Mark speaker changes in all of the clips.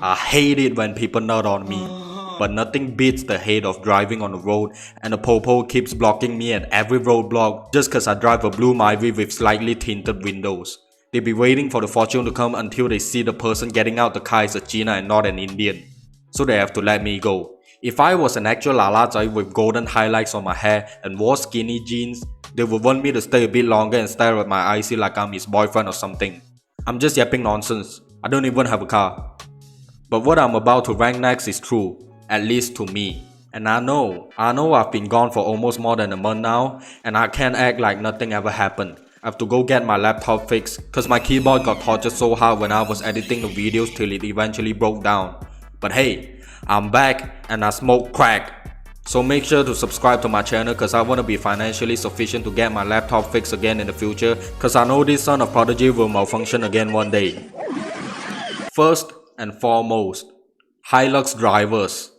Speaker 1: I hate it when people nut on me. But nothing beats the hate of driving on the road and the popo keeps blocking me at every roadblock just cause I drive a blue Myvi with slightly tinted windows. They be waiting for the fortune to come until they see the person getting out the car is a China and not an Indian. So they have to let me go. If I was an actual Lalazai with golden highlights on my hair and wore skinny jeans, they would want me to stay a bit longer and stare at my IC like I'm his boyfriend or something. I'm just yapping nonsense. I don't even have a car. But what I'm about to rank next is true, at least to me. And I know I've been gone for almost more than a month now, and I can't act like nothing ever happened. I have to go get my laptop fixed, cause my keyboard got tortured so hard when I was editing the videos till it eventually broke down. But hey, I'm back and I smoke crack. So make sure to subscribe to my channel cause I wanna be financially sufficient to get my laptop fixed again in the future, cause I know this son of prodigy will malfunction again one day. First and foremost, Hilux drivers.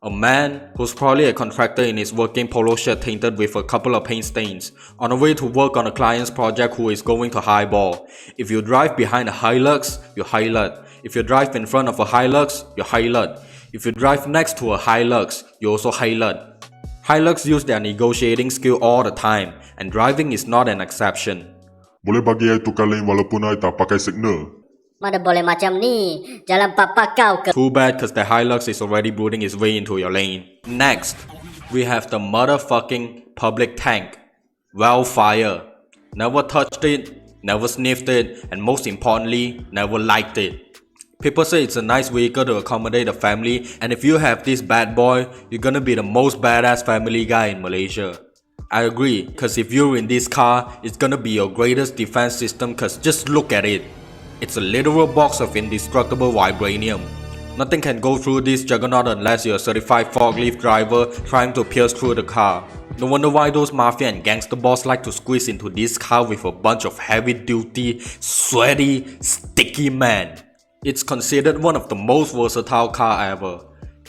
Speaker 1: A man who's probably a contractor in his working polo shirt tainted with a couple of paint stains, on the way to work on a client's project who is going to highball. If you drive behind a Hilux, you're Hilux. If you drive in front of a Hilux, you're Hilux. If you drive next to a Hilux, you're also Hilux. Hilux use their negotiating skill all the time, and driving is not an exception.
Speaker 2: Boleh bagi I tukar lane walaupun I tak pakai signal?
Speaker 3: Mana boleh macam ni? Jalan papa kau ke?
Speaker 1: Too bad cause the Hilux is already brooding its way into your lane. Next, we have the motherfucking public tank. Wildfire. Never touched it, never sniffed it, and most importantly, never liked it. People say it's a nice vehicle to accommodate a family, and if you have this bad boy, you're gonna be the most badass family guy in Malaysia. I agree, cause if you're in this car, it's gonna be your greatest defense system cause just look at it. It's a literal box of indestructible vibranium. Nothing can go through this juggernaut unless you're a certified forklift driver trying to pierce through the car. No wonder why those mafia and gangster boss like to squeeze into this car with a bunch of heavy duty, sweaty, sticky men. It's considered one of the most versatile car ever.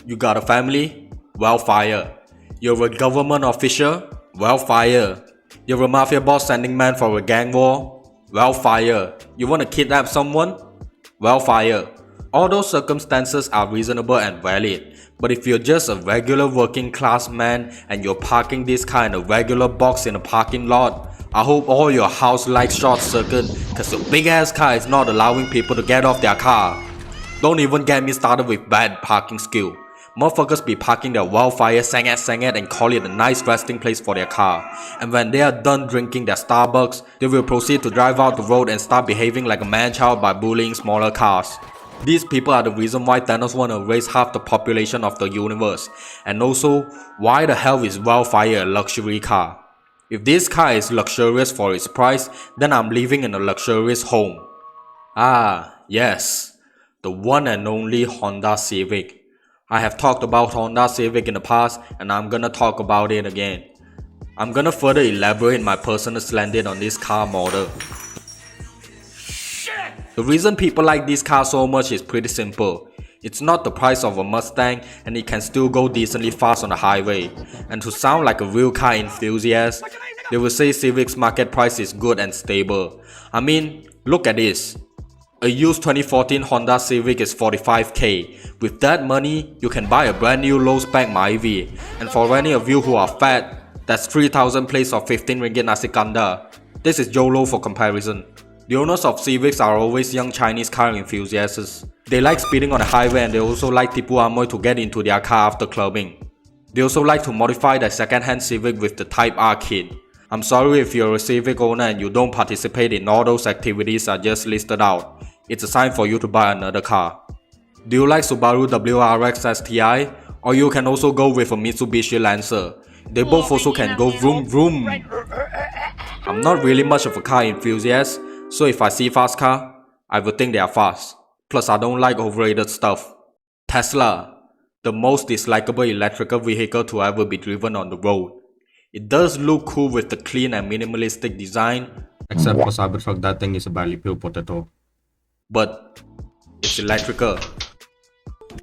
Speaker 1: You got a family? Wildfire. You're a government official? Wildfire. You're a mafia boss sending men for a gang war? Wildfire. You want to kidnap someone? Wildfire. All those circumstances are reasonable and valid, but if you're just a regular working class man and you're parking this car in a regular box in a parking lot, I hope all your house lights short circuit cause your big ass car is not allowing people to get off their car. Don't even get me started with bad parking skill. Motherfuckers be parking their Wildfire sangat and call it a nice resting place for their car. And when they are done drinking their Starbucks, they will proceed to drive out the road and start behaving like a man-child by bullying smaller cars. These people are the reason why Thanos want to erase half the population of the universe. And also, why the hell is Wildfire a luxury car? If this car is luxurious for its price, then I'm living in a luxurious home. Ah, yes. The one and only Honda Civic. I have talked about Honda Civic in the past and I'm gonna talk about it again. I'm gonna further elaborate my personal slant on this car model. The reason people like this car so much is pretty simple. It's not the price of a Mustang and it can still go decently fast on the highway. And to sound like a real car enthusiast, they will say Civic's market price is good and stable. I mean, look at this. A used 2014 Honda Civic is 45k. With that money, you can buy a brand new low-spec Myvi. And for any of you who are fat, that's 3,000 plates of 15 ringgit nasi kanda. This is YOLO for comparison. The owners of Civics are always young Chinese car enthusiasts. They like speeding on the highway and they also like tipu amoy to get into their car after clubbing. They also like to modify their second-hand Civic with the Type R kit. I'm sorry if you're a Civic owner and you don't participate in all those activities I just listed out. It's a sign for you to buy another car. Do you like Subaru WRX STI? Or you can also go with a Mitsubishi Lancer. They both also can go vroom vroom. I'm not really much of a car enthusiast, so if I see fast car, I would think they are fast. Plus I don't like overrated stuff. Tesla, the most dislikable electrical vehicle to ever be driven on the road. It does look cool with the clean and minimalistic design, except for Cybertruck, that thing is a badly peeled potato. But it's electrical.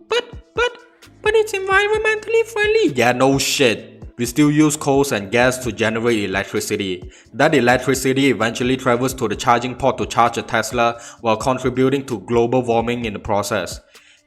Speaker 1: But it's environmentally friendly. Yeah, no shit. We still use coals and gas to generate electricity. That electricity eventually travels to the charging port to charge a Tesla while contributing to global warming in the process.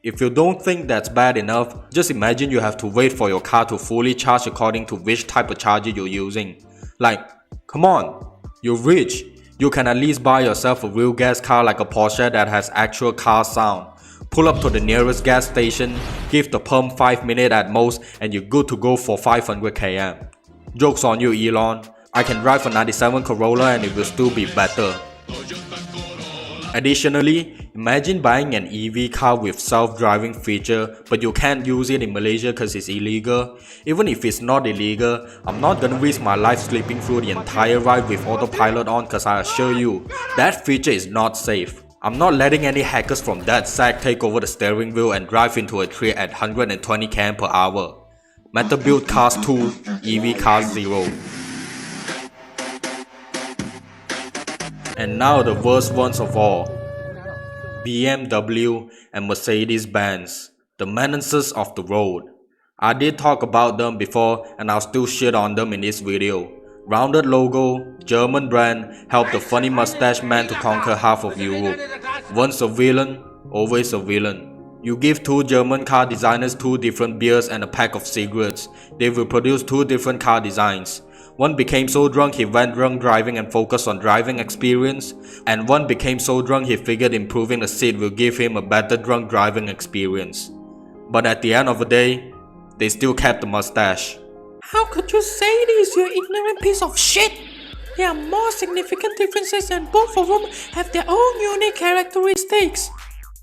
Speaker 1: If you don't think that's bad enough, just imagine you have to wait for your car to fully charge according to which type of charger you're using. Like, come on, you're rich. You can at least buy yourself a real gas car like a Porsche that has actual car sound. Pull up to the nearest gas station, give the pump 5 minutes at most, and you're good to go for 500 km. Joke's on you, Elon. I can drive a 97 Corolla and it will still be better. Additionally, imagine buying an EV car with self-driving feature, but you can't use it in Malaysia because it's illegal. Even if it's not illegal, I'm not gonna risk my life sleeping through the entire ride with autopilot on because I assure you, that feature is not safe. I'm not letting any hackers from that sack take over the steering wheel and drive into a tree at 120 km per hour. Meta build cars 2, EV cars 0. And now the worst ones of all. BMW and Mercedes-Benz, the menaces of the road. I did talk about them before and I'll still shit on them in this video. Rounded logo, German brand, helped the funny mustache man to conquer half of Europe. Once a villain, always a villain. You give 2 German car designers 2 different beers and a pack of cigarettes, they will produce 2 different car designs. One became so drunk he went drunk driving and focused on driving experience, and one became so drunk he figured improving the seat will give him a better drunk driving experience. But at the end of the day, they still kept the mustache.
Speaker 4: How could you say this, you ignorant piece of shit? There are more significant differences and both of them have their own unique characteristics.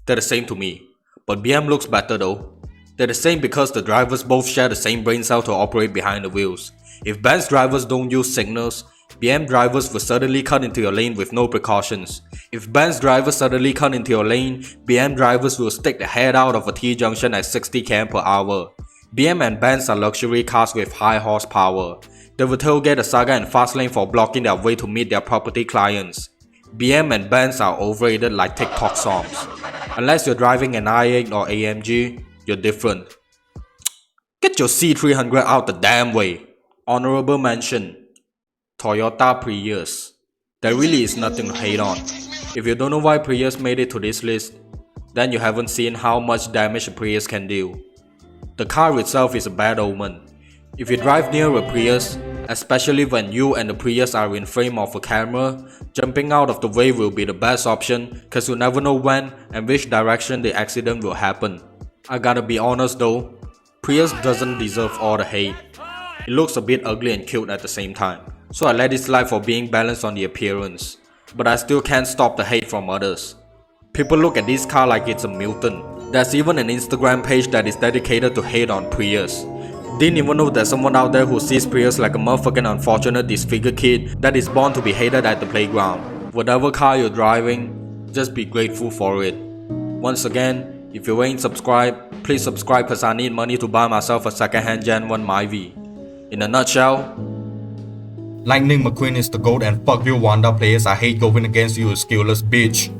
Speaker 1: They're the same to me, but BM looks better though. They're the same because the drivers both share the same brain cell to operate behind the wheels. If Benz drivers don't use signals, BM drivers will suddenly cut into your lane with no precautions. If Benz drivers suddenly cut into your lane, BM drivers will stick the head out of a T-junction at 60 km per hour. BM and Benz are luxury cars with high horsepower. They will tailgate a Saga and fast lane for blocking their way to meet their property clients. BM and Benz are overrated like TikTok songs. Unless you're driving an i8 or AMG, you're different. Get your C300 out the damn way. Honorable mention, Toyota Prius. There really is nothing to hate on. If you don't know why Prius made it to this list, then you haven't seen how much damage a Prius can do. The car itself is a bad omen. If you drive near a Prius, especially when you and the Prius are in frame of a camera, jumping out of the way will be the best option cause you never know when and which direction the accident will happen. I gotta be honest though, Prius doesn't deserve all the hate. It looks a bit ugly and cute at the same time, so I let it slide for being balanced on the appearance. But I still can't stop the hate from others. People look at this car like it's a mutant. There's even an Instagram page that is dedicated to hate on Prius. Didn't even know there's someone out there who sees Prius like a motherfucking unfortunate disfigured kid that is born to be hated at the playground. Whatever car you're driving, just be grateful for it. Once again, if you ain't subscribed, please subscribe cause I need money to buy myself a second-hand Gen 1 Myvi. In a nutshell, Lightning McQueen is the GOAT and fuck you Wanda players, I hate going against you skillless bitch.